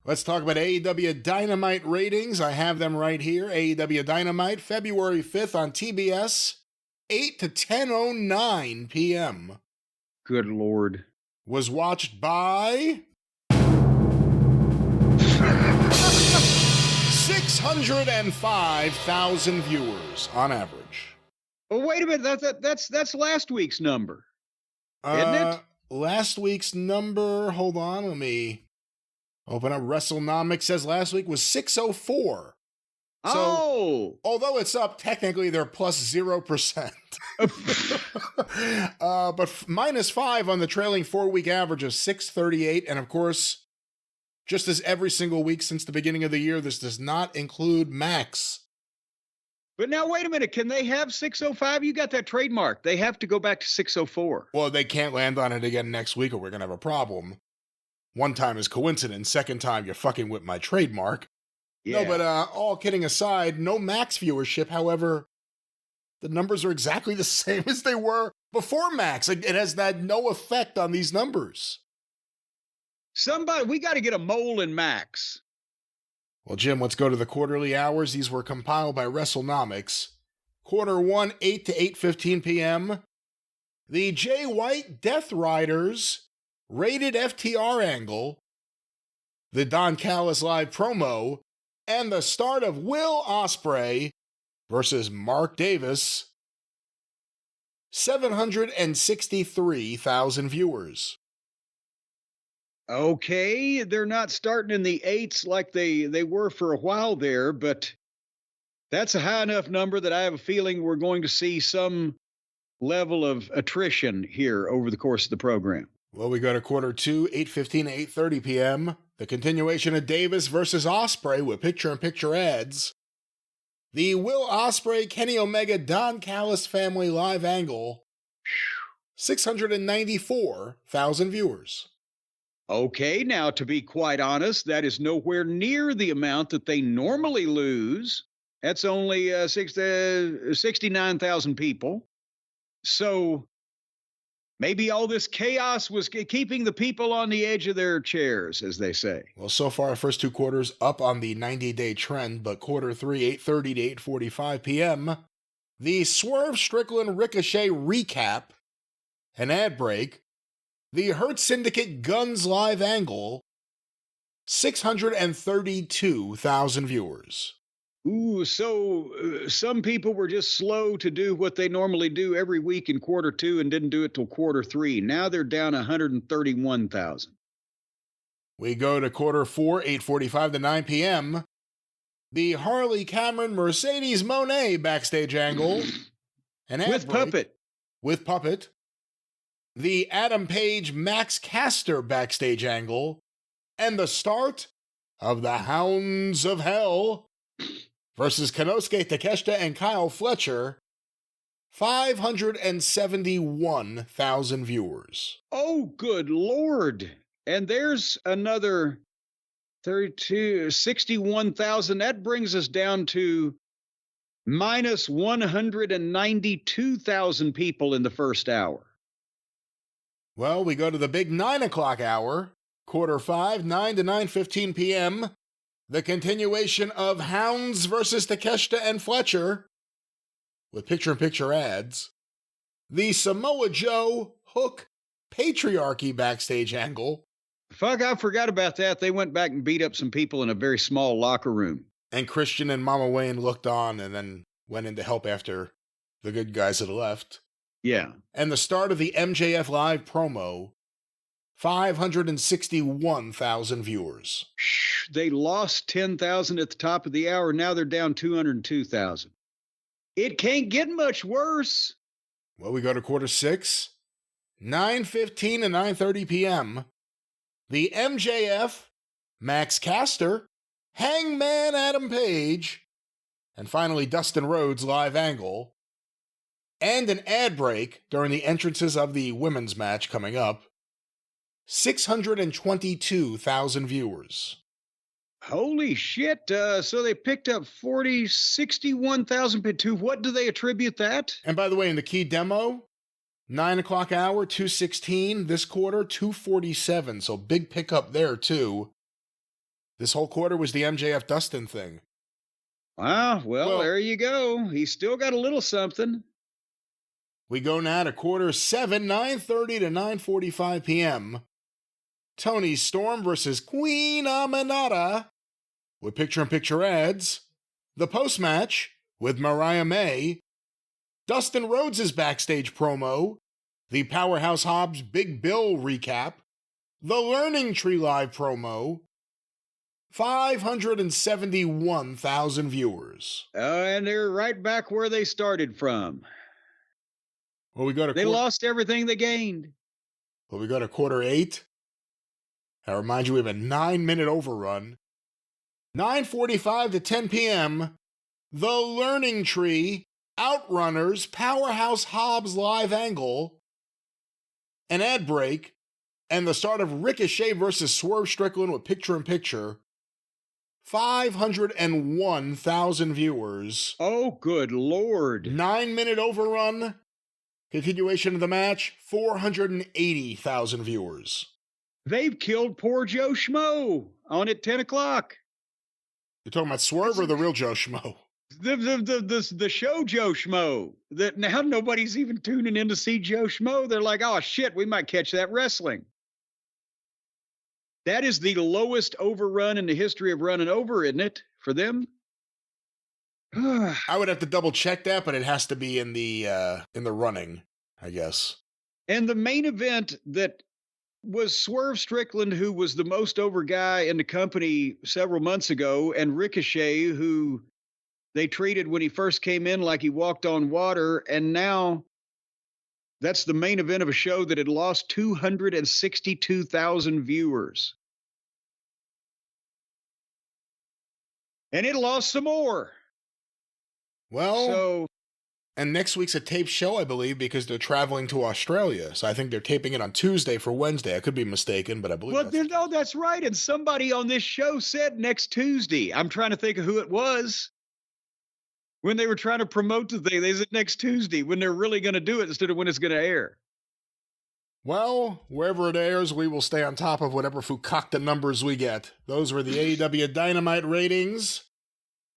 Let's talk about AEW Dynamite ratings. I have them right here. AEW Dynamite, February 5th on TBS, 8 to 10:09 p.m. Good Lord. Was watched by 605,000 viewers on average. Oh, wait a minute. That's last week's number, isn't it? Last week's number, hold on, let me open up. WrestleNomics says last week was 604. So, although it's up, technically they're plus 0%. But -5 on the trailing 4-week average of 638. And of course, just as every single week since the beginning of the year, this does not include Max. But now, wait a minute. Can they have 605? You got that trademark. They have to go back to 604. Well, they can't land on it again next week or we're going to have a problem. One time is coincidence. Second time, you're fucking with my trademark. Yeah. No, but all kidding aside, no Max viewership. However, the numbers are exactly the same as they were before Max. It has had no effect on these numbers. We got to get a mole in Max. Well, Jim, let's go to the quarterly hours. These were compiled by WrestleNomics. Quarter 1, 8 to 8:15 p.m. The Jay White Death Riders rated FTR angle, the Don Callis live promo, and the start of Will Ospreay versus Mark Davis. 763,000 viewers. Okay, they're not starting in the 8s like they were for a while there, but that's a high enough number that I have a feeling we're going to see some level of attrition here over the course of the program. Well, we go to quarter 2, 8:15 to 8:30 p.m. The continuation of Davis versus Ospreay with picture-in-picture ads. The Will Ospreay, Kenny Omega, Don Callis family live angle. 694,000 viewers. Okay, now to be quite honest, that is nowhere near the amount that they normally lose. That's only 69,000 people. So maybe all this chaos was keeping the people on the edge of their chairs, as they say. Well, so far, our first 2 quarters up on the 90-day trend, but quarter 3, 8:30 to 8:45 p.m. The Swerve Strickland Ricochet recap, an ad break. The Hurt Syndicate Guns live angle, 632,000 viewers. Ooh, so some people were just slow to do what they normally do every week in quarter 2 and didn't do it till quarter 3. Now they're down 131,000. We go to quarter 4, 8:45 to 9 p.m. The Harley Cameron Mercedes Moné backstage angle. An ad with break, Puppet. With Puppet. The Adam Page Max Caster backstage angle, and the start of the Hounds of Hell versus Konosuke Takeshita and Kyle Fletcher. 571,000 viewers. Oh, good Lord. And there's another 61,000. That brings us down to minus 192,000 people in the first hour. Well, we go to the big 9 o'clock hour, quarter 5, 9 to 9:15 p.m. The continuation of Hounds versus Takeshita and Fletcher with picture-in-picture ads. The Samoa Joe Hook Patriarchy backstage angle. Fuck, I forgot about that. They went back and beat up some people in a very small locker room. And Christian and Mama Wayne looked on and then went in to help after the good guys had left. Yeah. And the start of the MJF Live promo, 561,000 viewers. They lost 10,000 at the top of the hour. Now they're down 202,000. It can't get much worse. Well, we go to quarter 6, 9:15 to 9:30 p.m. The MJF, Max Caster, Hangman Adam Page, and finally Dustin Rhodes live angle. And an ad break during the entrances of the women's match coming up. 622,000 viewers. Holy shit. So they picked up 61,000. To what do they attribute that? And by the way, in the key demo, 9 o'clock hour, 216. This quarter, 247. So big pickup there, too. This whole quarter was the MJF Dustin thing. Ah, well, there you go. He's still got a little something. We go now to quarter 7, 9:30 to 9:45 p.m. Tony Storm versus Queen Aminata with picture-in-picture ads. The post-match with Mariah May. Dustin Rhodes' backstage promo. The Powerhouse Hobbs Big Bill recap. The Learning Tree Live promo. 571,000 viewers. And they're right back where they started from. Well, we go to they lost everything they gained. Well, we go to quarter 8. I remind you, we have a 9-minute overrun. 9:45 to 10 p.m. The Learning Tree, Outrunners, Powerhouse Hobbs live angle, an ad break, and the start of Ricochet versus Swerve Strickland with picture-in-picture. 501,000 viewers. Oh, good Lord. 9-minute overrun. Continuation of the match, 480,000 viewers. They've killed poor Joe Schmo on at 10 o'clock. You're talking about Swerve or the real Joe Schmo? The show Joe Schmo. That now nobody's even tuning in to see Joe Schmo. They're like, oh, shit, we might catch that wrestling. That is the lowest overrun in the history of running over, isn't it, for them? I would have to double check that, but it has to be in the running, I guess. And the main event that was Swerve Strickland, who was the most over guy in the company several months ago, and Ricochet, who they treated when he first came in like he walked on water, and now that's the main event of a show that had lost 262,000 viewers. And it lost some more. Well, and next week's a taped show, I believe, because they're traveling to Australia. So I think they're taping it on Tuesday for Wednesday. I could be mistaken, but I believe that's right. And somebody on this show said next Tuesday. I'm trying to think of who it was. When they were trying to promote the thing, they said next Tuesday, when they're really going to do it instead of when it's going to air. Well, wherever it airs, we will stay on top of whatever Fukakta numbers we get. Those were the AEW Dynamite ratings.